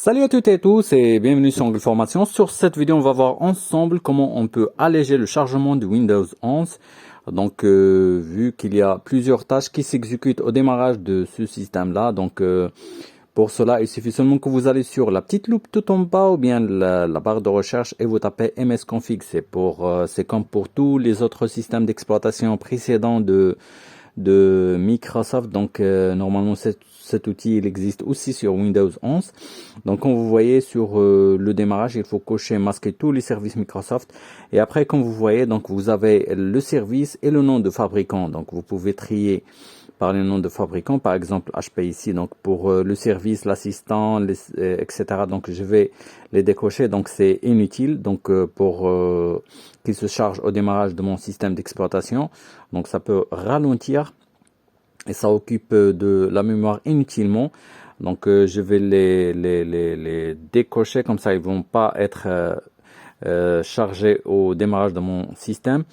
Salut à toutes et à tous et bienvenue sur Angle Formation. Sur cette vidéo, on va voir ensemble comment on peut alléger le chargement de Windows 11. Donc, vu qu'il y a plusieurs tâches qui s'exécutent au démarrage de ce système-là, pour cela, il suffit seulement que vous allez sur la petite loupe tout en bas ou bien la barre de recherche et vous tapez msconfig. C'est comme pour tous les autres systèmes d'exploitation précédents de Microsoft. Donc normalement cet outil il existe aussi sur Windows 11. Donc comme vous voyez sur le démarrage, il faut cocher masquer tous les services Microsoft et après comme vous voyez donc vous avez le service et le nom de fabricant. Donc vous pouvez trier par les noms de fabricants, par exemple HP ici, donc pour le service, l'assistant, etc. Donc je vais les décocher, donc c'est inutile, donc pour qu'il se charge au démarrage de mon système d'exploitation. Donc ça peut ralentir et ça occupe de la mémoire inutilement. Donc je vais les décocher, comme ça ils vont pas être chargé au démarrage de mon système.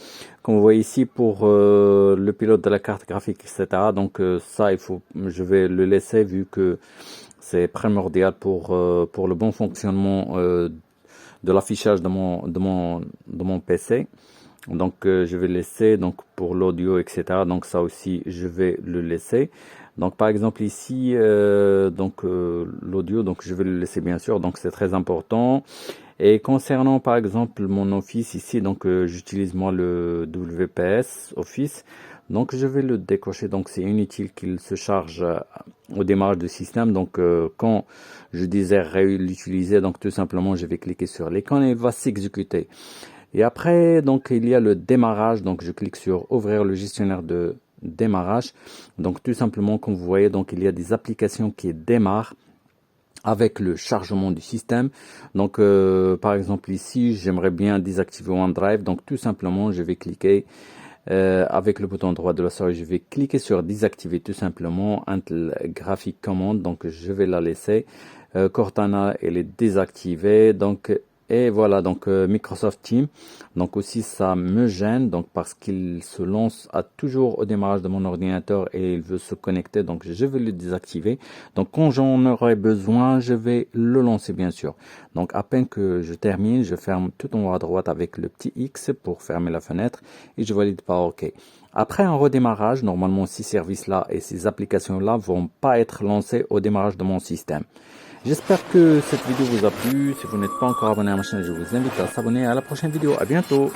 Comme vous voyez ici pour le pilote de la carte graphique, etc. Donc ça, je vais le laisser vu que c'est primordial pour le bon fonctionnement de l'affichage de mon PC. Donc je vais laisser donc pour l'audio, etc. Donc ça aussi je vais le laisser. Donc par exemple ici l'audio, donc je vais le laisser bien sûr, donc c'est très important. Et concernant par exemple mon Office ici, donc j'utilise moi le WPS Office, donc je vais le décocher, donc c'est inutile qu'il se charge au démarrage du système. Donc quand je désire l'utiliser, donc tout simplement je vais cliquer sur l'écran et il va s'exécuter. Et après donc il y a le démarrage, donc je clique sur ouvrir le gestionnaire de démarrage. Donc tout simplement comme vous voyez, donc il y a des applications qui démarrent avec le chargement du système. Donc par exemple ici j'aimerais bien désactiver OneDrive, donc tout simplement je vais cliquer avec le bouton droit de la souris, je vais cliquer sur désactiver tout simplement graphic command, donc je vais la laisser. Cortana elle est désactivée, donc et voilà, donc Microsoft Teams, donc aussi ça me gêne, donc parce qu'il se lance à toujours au démarrage de mon ordinateur et il veut se connecter, donc je vais le désactiver. Donc quand j'en aurai besoin, je vais le lancer bien sûr. Donc à peine que je termine, je ferme tout en haut à droite avec le petit X pour fermer la fenêtre et je valide par OK. Après un redémarrage, normalement ces services-là et ces applications-là vont pas être lancés au démarrage de mon système. J'espère que cette vidéo vous a plu. Si vous n'êtes pas encore abonné à ma chaîne, je vous invite à s'abonner. À la prochaine vidéo. À bientôt.